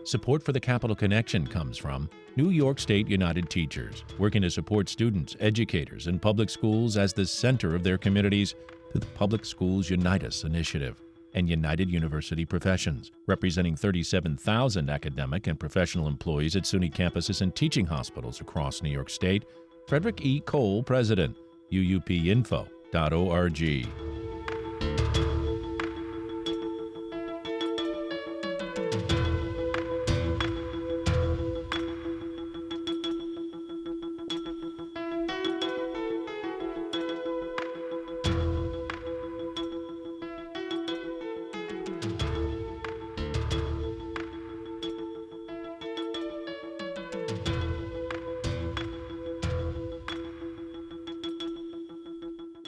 Support for the Capital Connection comes from New York State United Teachers, working to support students, educators, and public schools as the center of their communities through the Public Schools Unite Us initiative, and United University Professions, representing 37,000 academic and professional employees at SUNY campuses and teaching hospitals across New York State. Frederick E. Cole, President, uupinfo.org.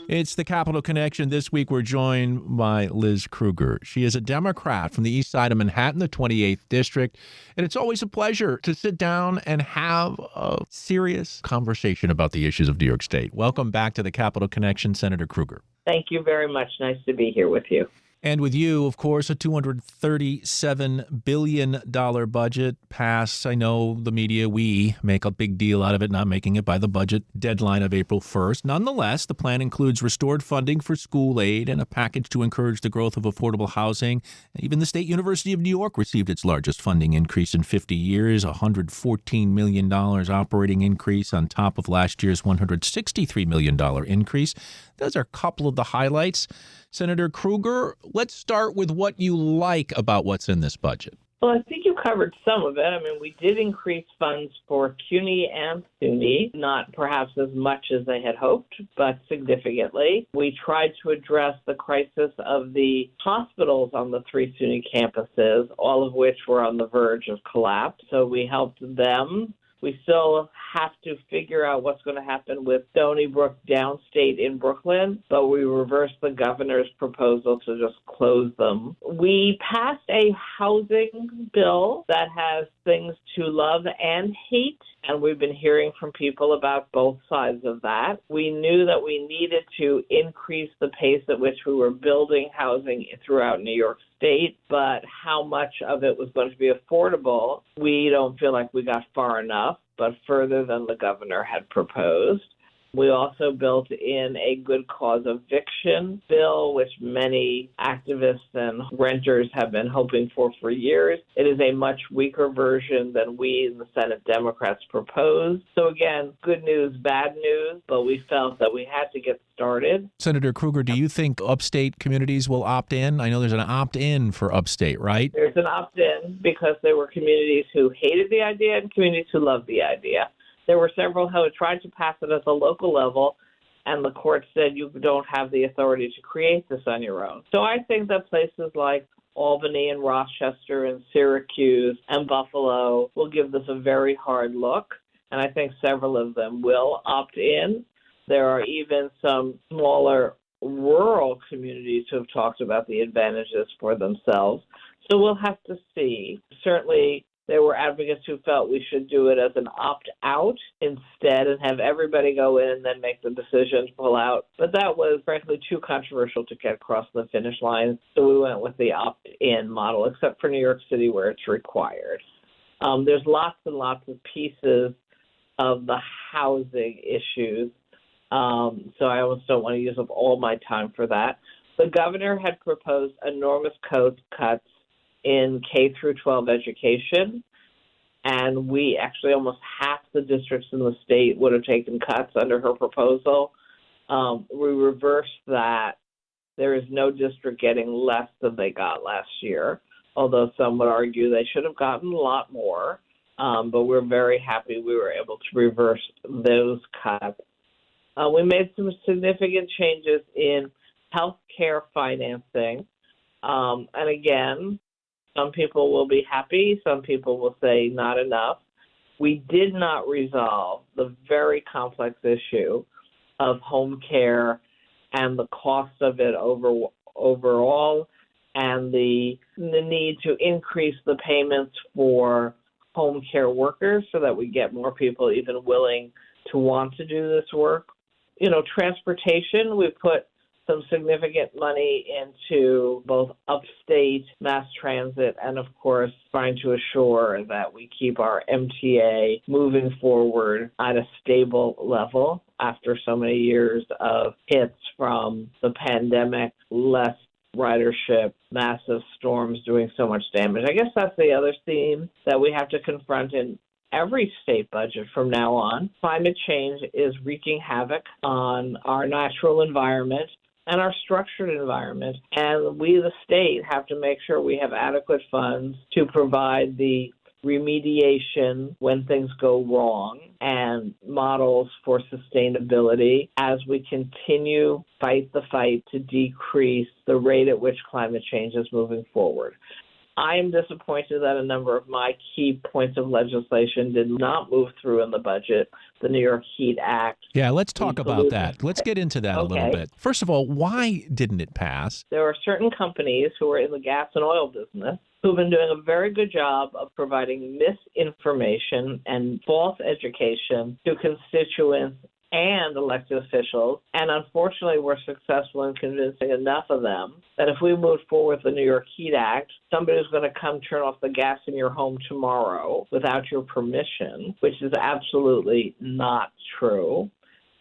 It's the Capital Connection. This week we're joined by Liz Krueger. She is a Democrat from the east side of Manhattan, the 28th District, and it's always a pleasure to sit down and have a serious conversation about the issues of New York State. Welcome back to the Capital Connection, Senator Krueger. Thank you very much. Nice to be here with you. And with you, of course, a $237 billion budget passed. I know the media, we make a big deal out of it, not making it by the budget deadline of April 1st. Nonetheless, the plan includes restored funding for school aid and a package to encourage the growth of affordable housing. Even the State University of New York received its largest funding increase in 50 years, $114 million operating increase on top of last year's $163 million increase. Those are a couple of the highlights. Senator Krueger, let's start with what you like about what's in this budget. Well, I think you covered some of it. I mean, we did increase funds for CUNY and SUNY, not perhaps as much as they had hoped, but significantly. We tried to address the crisis of the hospitals on the three SUNY campuses, all of which were on the verge of collapse. So we helped them. We still have to figure out what's going to happen with Stony Brook downstate in Brooklyn, but we reversed the governor's proposal to just close them. We passed a housing bill that has things to love and hate, and we've been hearing from people about both sides of that. We knew that we needed to increase the pace at which we were building housing throughout New York State, but how much of it was going to be affordable, we don't feel like we got far enough, but further than the governor had proposed. We also built in a good cause eviction bill, which many activists and renters have been hoping for years. It is a much weaker version than we in the Senate Democrats proposed. So again, good news, bad news, but we felt that we had to get started. Senator Krueger, do you think upstate communities will opt in? I know there's an opt-in for upstate, right? There's an opt-in because there were communities who hated the idea and communities who loved the idea. There were several who had tried to pass it at the local level, and the court said you don't have the authority to create this on your own. So I think that places like Albany and Rochester and Syracuse and Buffalo will give this a very hard look, and I think several of them will opt in. There are even some smaller rural communities who have talked about the advantages for themselves. So we'll have to see. Certainly, there were advocates who felt we should do it as an opt-out instead and have everybody go in and then make the decision to pull out. But that was, frankly, too controversial to get across the finish line. So we went with the opt-in model, except for New York City where it's required. There's lots and lots of pieces of the housing issues. So I almost don't want to use up all my time for that. The governor had proposed enormous cuts in K through 12 education, and we actually almost half the districts in the state would have taken cuts under her proposal. We reversed that. There is no district getting less than they got last year, although some would argue they should have gotten a lot more. But we're very happy we were able to reverse those cuts. We made some significant changes in health care financing. And again, some people will be happy. Some people will say not enough. We did not resolve the very complex issue of home care and the cost of it overall and the need to increase the payments for home care workers so that we get more people even willing to want to do this work. You know, transportation, we put some significant money into both upstate mass transit and, of course, trying to assure that we keep our MTA moving forward at a stable level after so many years of hits from the pandemic, less ridership, massive storms doing so much damage. I guess that's the other theme that we have to confront in every state budget from now on. Climate change is wreaking havoc on our natural environment and our structured environment. And we, the state, have to make sure we have adequate funds to provide the remediation when things go wrong and models for sustainability as we continue fight the fight to decrease the rate at which climate change is moving forward. I am disappointed that a number of my key points of legislation did not move through in the budget. The New York Heat Act. Yeah, let's talk about that. Let's get into that a little bit. First of all, why didn't it pass? There are certain companies who are in the gas and oil business who've been doing a very good job of providing misinformation and false education to constituents and elected officials. And unfortunately, we're successful in convincing enough of them that if we move forward with the New York Heat Act, somebody's going to come turn off the gas in your home tomorrow without your permission, which is absolutely not true.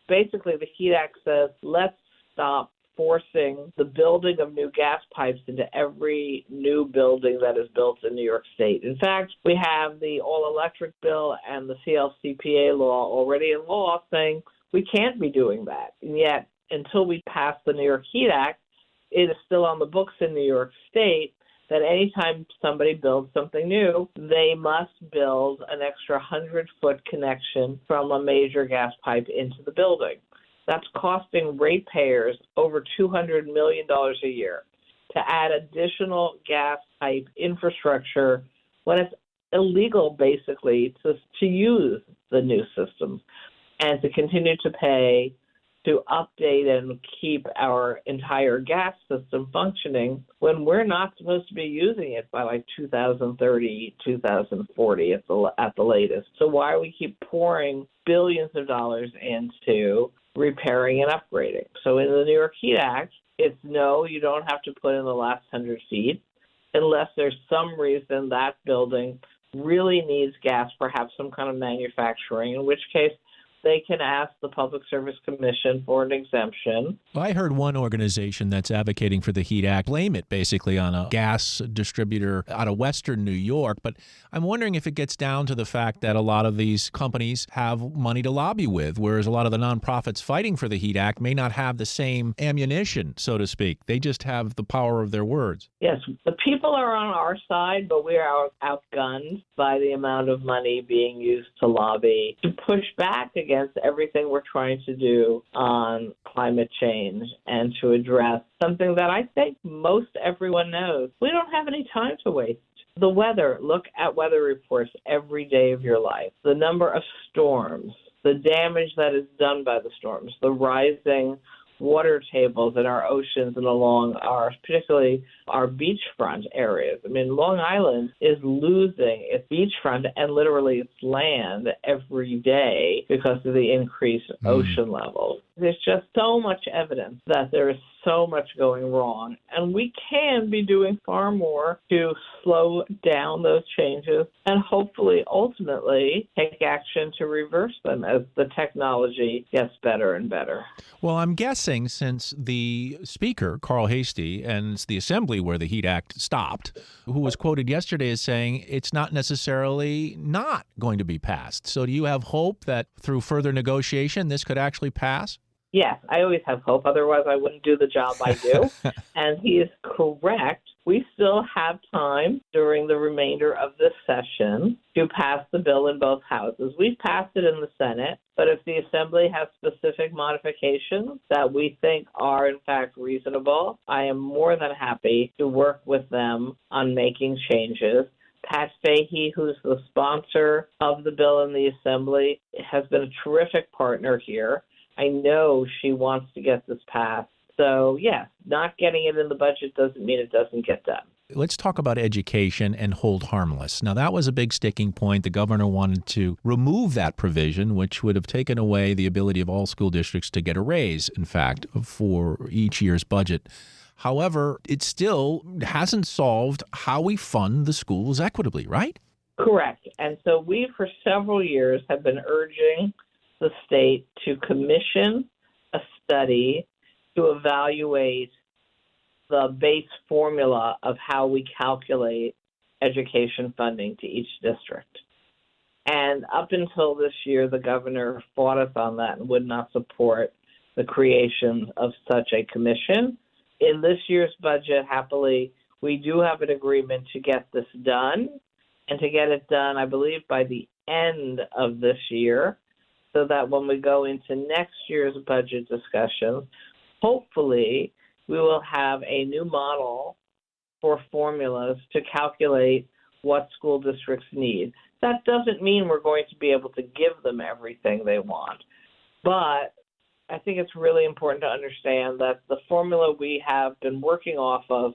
Basically, the Heat Act says, let's stop forcing the building of new gas pipes into every new building that is built in New York State. In fact, we have the all-electric bill and the CLCPA law already in law saying we can't be doing that. And yet, until we pass the New York Heat Act, it is still on the books in New York State that anytime somebody builds something new, they must build an extra 100-foot connection from a major gas pipe into the building. That's costing ratepayers over $200 million a year to add additional gas pipe infrastructure when it's illegal, basically, to use the new systems and to continue to pay to update and keep our entire gas system functioning when we're not supposed to be using it by like 2030, 2040 at the latest. So why do we keep pouring billions of dollars into repairing and upgrading? So in the New York Heat Act, it's no, you don't have to put in the last 100 feet unless there's some reason that building really needs gas, perhaps some kind of manufacturing, in which case they can ask the Public Service Commission for an exemption. Well, I heard one organization that's advocating for the Heat Act blame it basically on a gas distributor out of Western New York. But I'm wondering if it gets down to the fact that a lot of these companies have money to lobby with, whereas a lot of the nonprofits fighting for the Heat Act may not have the same ammunition, so to speak. They just have the power of their words. Yes, the people are on our side, but we are outgunned by the amount of money being used to lobby to push back against everything we're trying to do on climate change and to address something that I think most everyone knows. We don't have any time to waste. The weather, look at weather reports every day of your life. The number of storms, the damage that is done by the storms, the rising water tables in our oceans and along particularly our beachfront areas. I mean, Long Island is losing its beachfront and literally its land every day because of the increased ocean levels. There's just so much evidence that there is so much going wrong, and we can be doing far more to slow down those changes and hopefully ultimately take action to reverse them as the technology gets better and better. Well, I'm guessing since the Speaker, Carl Hastie, and it's the Assembly where the Heat Act stopped, who was quoted yesterday as saying it's not necessarily not going to be passed. So do you have hope that through further negotiation this could actually pass? Yes, I always have hope. Otherwise, I wouldn't do the job I do. And he is correct. We still have time during the remainder of this session to pass the bill in both houses. We've passed it in the Senate, but if the Assembly has specific modifications that we think are, in fact, reasonable, I am more than happy to work with them on making changes. Pat Fahey, who's the sponsor of the bill in the Assembly, has been a terrific partner here. I know she wants to get this passed. So, yes, not getting it in the budget doesn't mean it doesn't get done. Let's talk about education and hold harmless. Now, that was a big sticking point. The governor wanted to remove that provision, which would have taken away the ability of all school districts to get a raise, in fact, for each year's budget. However, it still hasn't solved how we fund the schools equitably, right? Correct. And so we, for several years, have been urging the state to commission a study to evaluate the base formula of how we calculate education funding to each district. And up until this year, the governor fought us on that and would not support the creation of such a commission. In this year's budget, happily, we do have an agreement to get this done, and to get it done, I believe, by the end of this year, so that when we go into next year's budget discussions, hopefully we will have a new model for formulas to calculate what school districts need. That doesn't mean we're going to be able to give them everything they want, but I think it's really important to understand that the formula we have been working off of,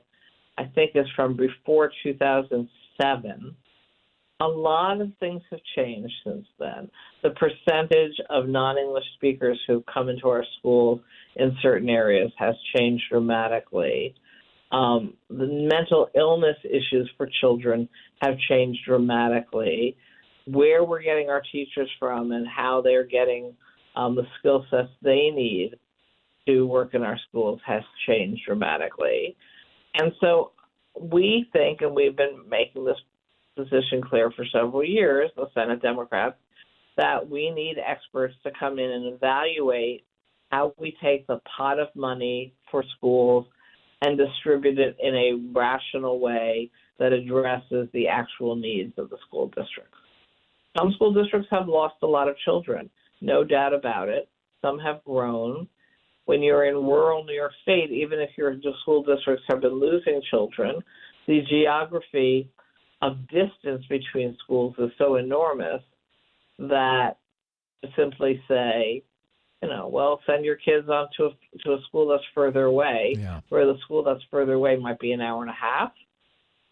I think, is from before 2007. A lot of things have changed since then. The percentage of non-English speakers who come into our schools in certain areas has changed dramatically. The mental illness issues for children have changed dramatically. Where we're getting our teachers from and how they're getting the skill sets they need to work in our schools has changed dramatically. And so we think, and we've been making this position clear for several years, the Senate Democrats, that we need experts to come in and evaluate how we take the pot of money for schools and distribute it in a rational way that addresses the actual needs of the school districts. Some school districts have lost a lot of children, no doubt about it. Some have grown. When you're in rural New York State, even if your school districts have been losing children, the geography of distance between schools is so enormous that to simply say, well, send your kids on to a school that's further away, where the school that's further away might be an hour and a half,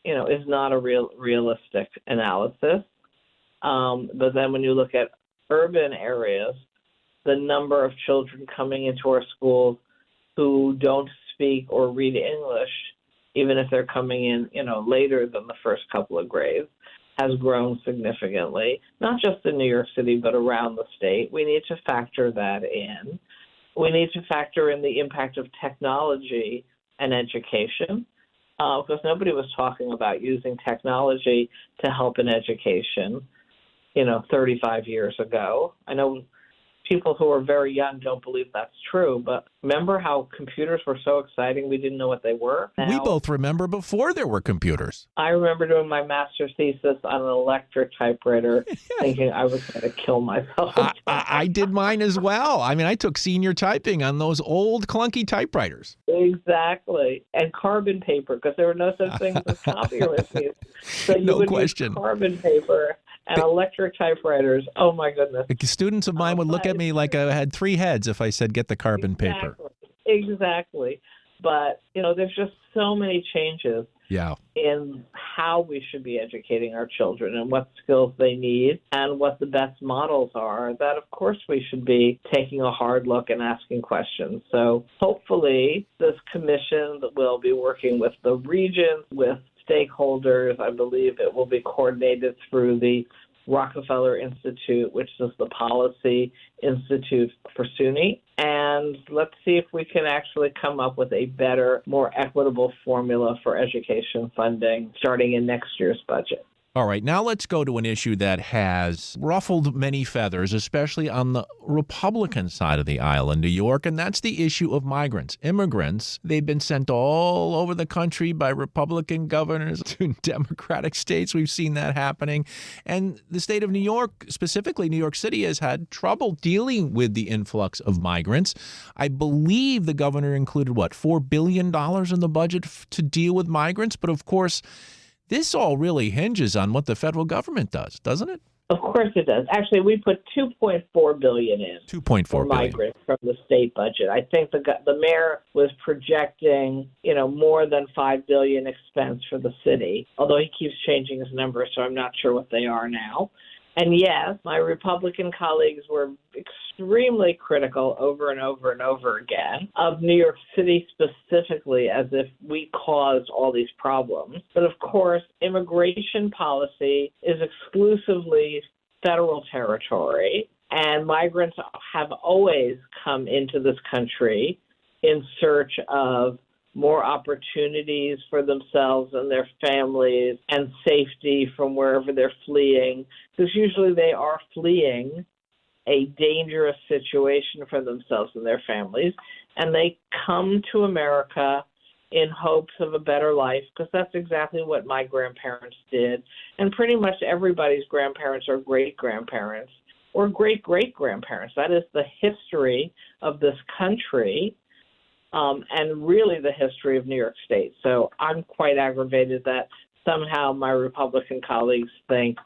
is not a realistic analysis. But then when you look at urban areas, the number of children coming into our schools who don't speak or read English, even if they're coming in, later than the first couple of grades, has grown significantly, not just in New York City, but around the state. We need to factor that in. We need to factor in the impact of technology and education, because nobody was talking about using technology to help in education, 35 years ago. I know people who are very young don't believe that's true, but remember how computers were so exciting we didn't know what they were? Now, we both remember before there were computers. I remember doing my master's thesis on an electric typewriter, thinking I was going to kill myself. I did mine as well. I mean, I took senior typing on those old clunky typewriters. Exactly. And carbon paper, because there were no such things as copier machines. So you would use carbon paper and electric typewriters. Oh, my goodness. Students of mine would look at me like I had three heads if I said, get the carbon paper. Exactly. But, there's just so many changes in how we should be educating our children and what skills they need and what the best models are, that, of course, we should be taking a hard look and asking questions. So hopefully this commission will be working with the regions, with stakeholders. I believe it will be coordinated through the Rockefeller Institute, which is the policy institute for SUNY. And let's see if we can actually come up with a better, more equitable formula for education funding starting in next year's budget. All right, now let's go to an issue that has ruffled many feathers, especially on the Republican side of the aisle in New York, and that's the issue of migrants. Immigrants, they've been sent all over the country by Republican governors to Democratic states. We've seen that happening. And the state of New York, specifically New York City, has had trouble dealing with the influx of migrants. I believe the governor included, $4 billion in the budget to deal with migrants? But of course, this all really hinges on what the federal government does, doesn't it? Of course it does. Actually, we put $2.4 billion in 2.4 for billion. migrants from the state budget. I think the mayor was projecting, more than $5 billion expense for the city, although he keeps changing his numbers, so I'm not sure what they are now. And yes, my Republican colleagues were extremely critical over and over and over again of New York City specifically, as if we caused all these problems. But of course, immigration policy is exclusively federal territory, and migrants have always come into this country in search of more opportunities for themselves and their families and safety from wherever they're fleeing, because usually they are fleeing a dangerous situation for themselves and their families, and they come to America in hopes of a better life, because that's exactly what my grandparents did, and pretty much everybody's grandparents or great-grandparents or great-great-grandparents. That is the history of this country, and really the history of New York State. So I'm quite aggravated that somehow my Republican colleagues think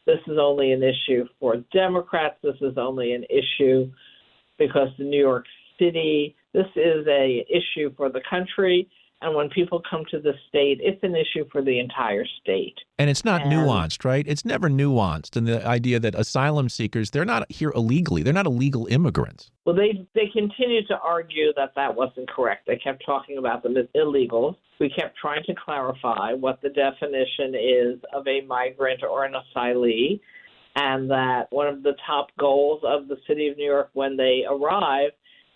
this is only an issue for Democrats, this is only an issue because the New York City, this is a issue for the country. And when people come to the state, it's an issue for the entire state. And it's not nuanced, right? It's never nuanced. And the idea that asylum seekers, they're not here illegally. They're not illegal immigrants. Well, they continue to argue that wasn't correct. They kept talking about them as illegals. We kept trying to clarify what the definition is of a migrant or an asylee, and that one of the top goals of the city of New York when they arrive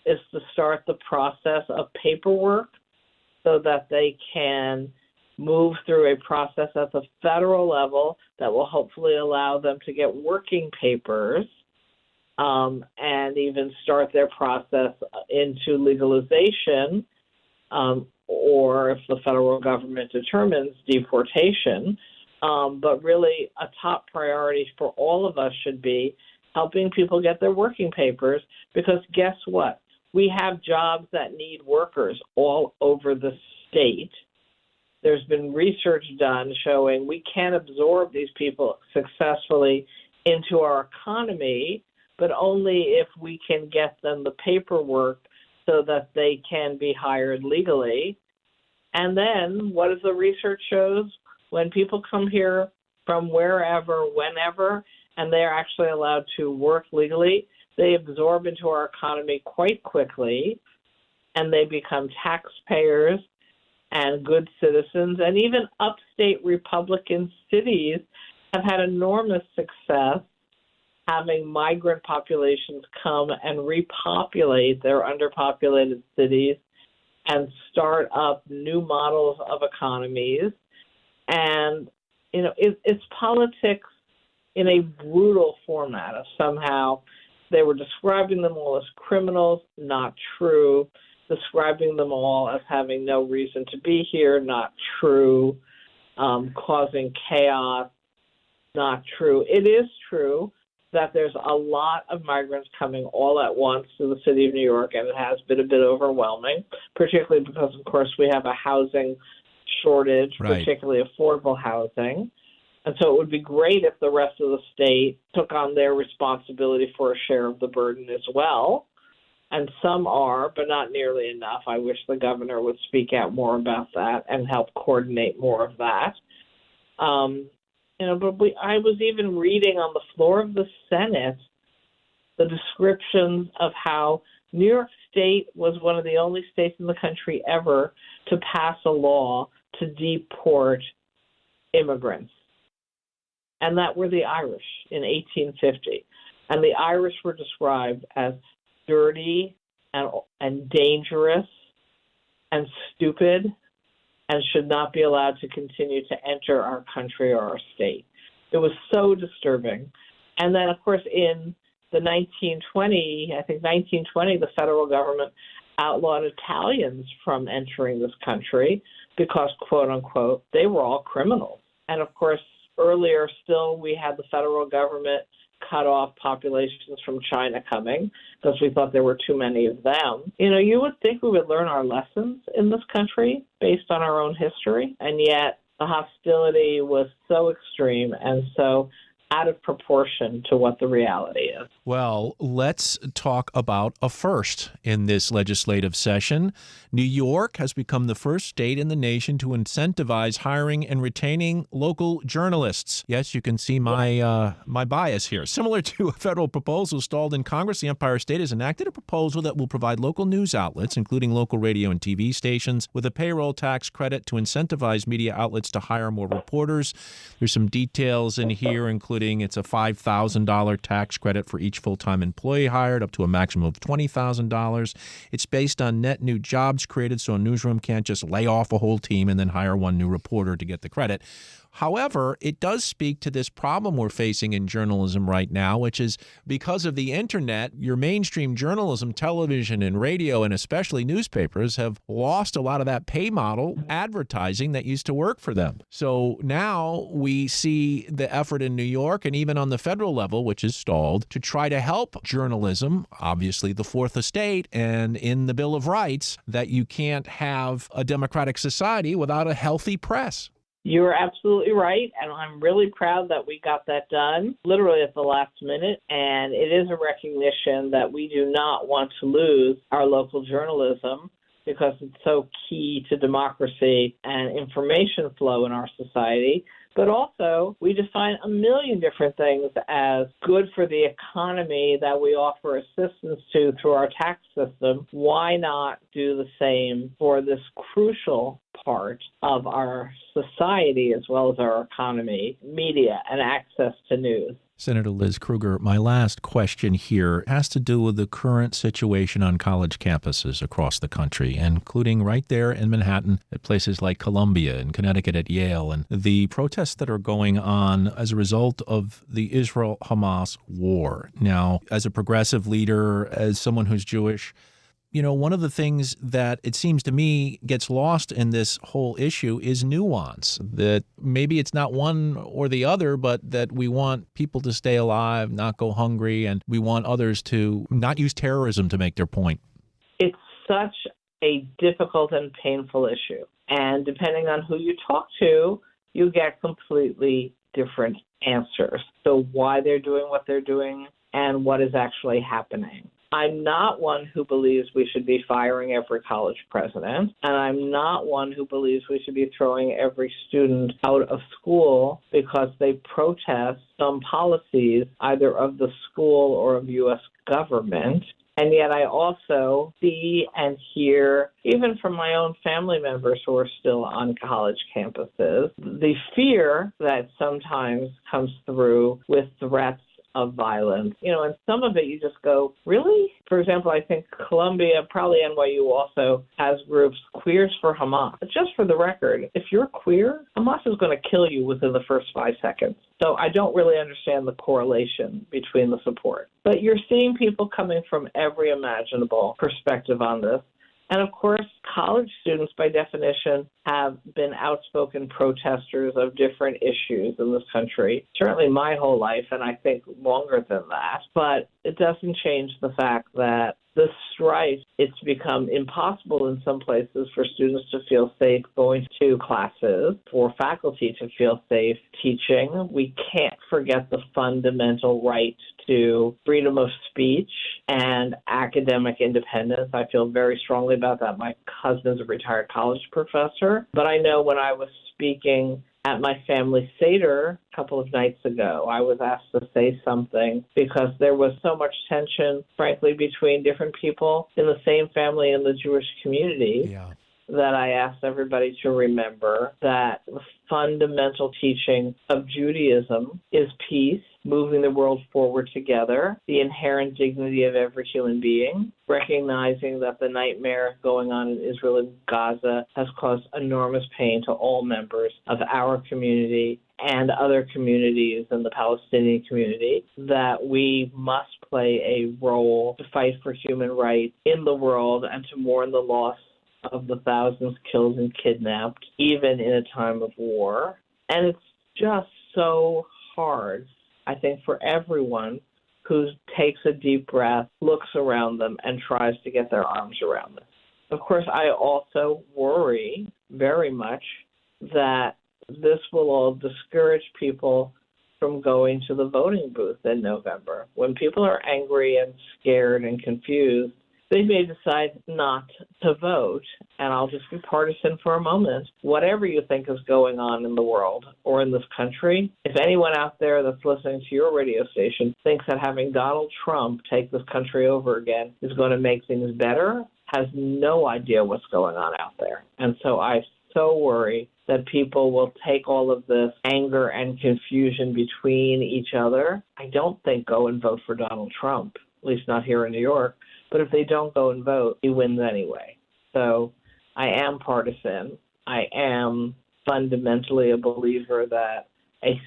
is to start the process of paperwork so that they can move through a process at the federal level that will hopefully allow them to get working papers and even start their process into legalization, or if the federal government determines deportation. But really a top priority for all of us should be helping people get their working papers, because guess what? We have jobs that need workers all over the state. There's been research done showing we can absorb these people successfully into our economy, but only if we can get them the paperwork so that they can be hired legally. And then what does the research shows? When people come here from wherever, whenever, and they're actually allowed to work legally, they absorb into our economy quite quickly, and they become taxpayers and good citizens. And even upstate Republican cities have had enormous success having migrant populations come and repopulate their underpopulated cities and start up new models of economies. And, it's politics in a brutal format of somehow they were describing them all as criminals, not true. Describing them all as having no reason to be here, not true. Causing chaos, not true. It is true that there's a lot of migrants coming all at once to the city of New York, and it has been a bit overwhelming, particularly because, of course, we have a housing shortage, right, particularly affordable housing. And so it would be great if the rest of the state took on their responsibility for a share of the burden as well. And some are, but not nearly enough. I wish the governor would speak out more about that and help coordinate more of that. I was even reading on the floor of the Senate the descriptions of how New York State was one of the only states in the country ever to pass a law to deport immigrants. And that were the Irish in 1850. And the Irish were described as dirty and dangerous and stupid and should not be allowed to continue to enter our country or our state. It was so disturbing. And then, of course, in the 1920, the federal government outlawed Italians from entering this country because, quote unquote, they were all criminals. And of course, earlier still, we had the federal government cut off populations from China coming because we thought there were too many of them. You would think we would learn our lessons in this country based on our own history, and yet the hostility was so extreme and so out of proportion to what the reality is. Well, let's talk about a first in this legislative session. New York has become the first state in the nation to incentivize hiring and retaining local journalists. Yes, you can see my bias here. Similar to a federal proposal stalled in Congress, the Empire State has enacted a proposal that will provide local news outlets, including local radio and TV stations, with a payroll tax credit to incentivize media outlets to hire more reporters. There's some details in here, including it's a $5,000 tax credit for each full-time employee hired, up to a maximum of $20,000. It's based on net new jobs created, so a newsroom can't just lay off a whole team and then hire one new reporter to get the credit. However, it does speak to this problem we're facing in journalism right now, which is because of the internet, your mainstream journalism, television and radio, and especially newspapers, have lost a lot of that pay model advertising that used to work for them. So now we see the effort in New York and even on the federal level, which is stalled, to try to help journalism, obviously the Fourth Estate and in the Bill of Rights, that you can't have a democratic society without a healthy press. You're absolutely right, and I'm really proud that we got that done literally at the last minute, and it is a recognition that we do not want to lose our local journalism because it's so key to democracy and information flow in our society. But also, we define a million different things as good for the economy that we offer assistance to through our tax system. Why not do the same for this crucial part of our society as well as our economy, media, and access to news? Senator Liz Krueger, my last question here has to do with the current situation on college campuses across the country, including right there in Manhattan at places like Columbia and Connecticut at Yale, and the protests that are going on as a result of the Israel-Hamas war. Now, as a progressive leader, as someone who's Jewish, one of the things that it seems to me gets lost in this whole issue is nuance, that maybe it's not one or the other, but that we want people to stay alive, not go hungry, and we want others to not use terrorism to make their point. It's such a difficult and painful issue. And depending on who you talk to, you get completely different answers. So why they're doing what they're doing and what is actually happening. I'm not one who believes we should be firing every college president, and I'm not one who believes we should be throwing every student out of school because they protest some policies either of the school or of U.S. government. And yet I also see and hear, even from my own family members who are still on college campuses, the fear that sometimes comes through with threats of violence. And some of it you just go, really? For example, I think Columbia, probably NYU also has groups, Queers for Hamas. Just for the record, if you're queer, Hamas is going to kill you within the first 5 seconds. So I don't really understand the correlation between the support. But you're seeing people coming from every imaginable perspective on this. And of course, college students, by definition, have been outspoken protesters of different issues in this country, certainly my whole life, and I think longer than that. But it doesn't change the fact that the strife, it's become impossible in some places for students to feel safe going to classes, for faculty to feel safe teaching. We can't forget the fundamental right to freedom of speech and academic independence. I feel very strongly about that. My husband's a retired college professor, but I know when I was speaking at my family Seder a couple of nights ago, I was asked to say something because there was so much tension, frankly, between different people in the same family in the Jewish community. That I asked everybody to remember that the fundamental teaching of Judaism is peace, moving the world forward together, the inherent dignity of every human being, recognizing that the nightmare going on in Israel and Gaza has caused enormous pain to all members of our community and other communities in the Palestinian community, that we must play a role to fight for human rights in the world and to mourn the loss of the thousands killed and kidnapped, even in a time of war. And it's just so hard, I think, for everyone who takes a deep breath, looks around them, and tries to get their arms around this. Of course, I also worry very much that this will all discourage people from going to the voting booth in November. When people are angry and scared and confused, they may decide not to vote. And I'll just be partisan for a moment. Whatever you think is going on in the world or in this country, if anyone out there that's listening to your radio station thinks that having Donald Trump take this country over again is going to make things better, has no idea what's going on out there. And so I so worry that people will take all of this anger and confusion between each other. I don't think go and vote for Donald Trump, at least not here in New York. But if they don't go and vote, he wins anyway. So I am partisan. I am fundamentally a believer that a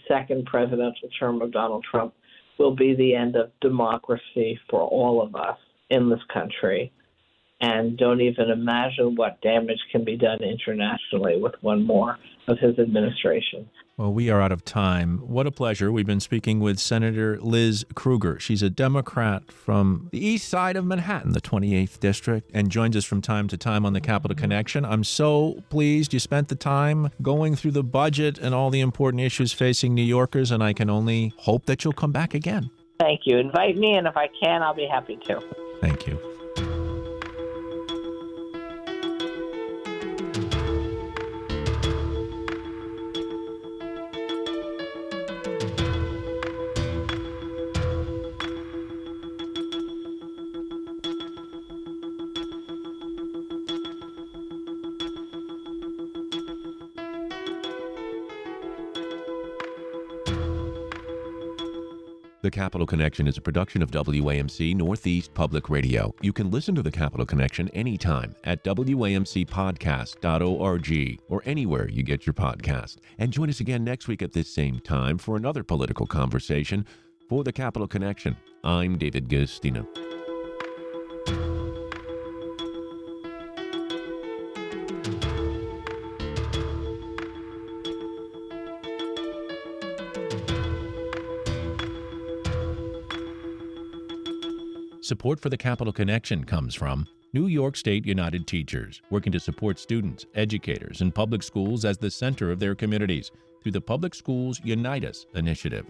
second presidential term of Donald Trump will be the end of democracy for all of us in this country. And don't even imagine what damage can be done internationally with one more of his administration. Well, we are out of time. What a pleasure. We've been speaking with Senator Liz Krueger. She's a Democrat from the east side of Manhattan, the 28th District, and joins us from time to time on the Capital Connection. I'm so pleased you spent the time going through the budget and all the important issues facing New Yorkers, and I can only hope that you'll come back again. Thank you. Invite me, and if I can, I'll be happy to. Thank you. The Capital Connection is a production of WAMC Northeast Public Radio. You can listen to The Capital Connection anytime at WAMCpodcast.org or anywhere you get your podcast. And join us again next week at this same time for another political conversation. For The Capital Connection, I'm David Guistina. Support for the Capital Connection comes from New York State United Teachers, working to support students, educators, and public schools as the center of their communities through the Public Schools Unite Us initiative.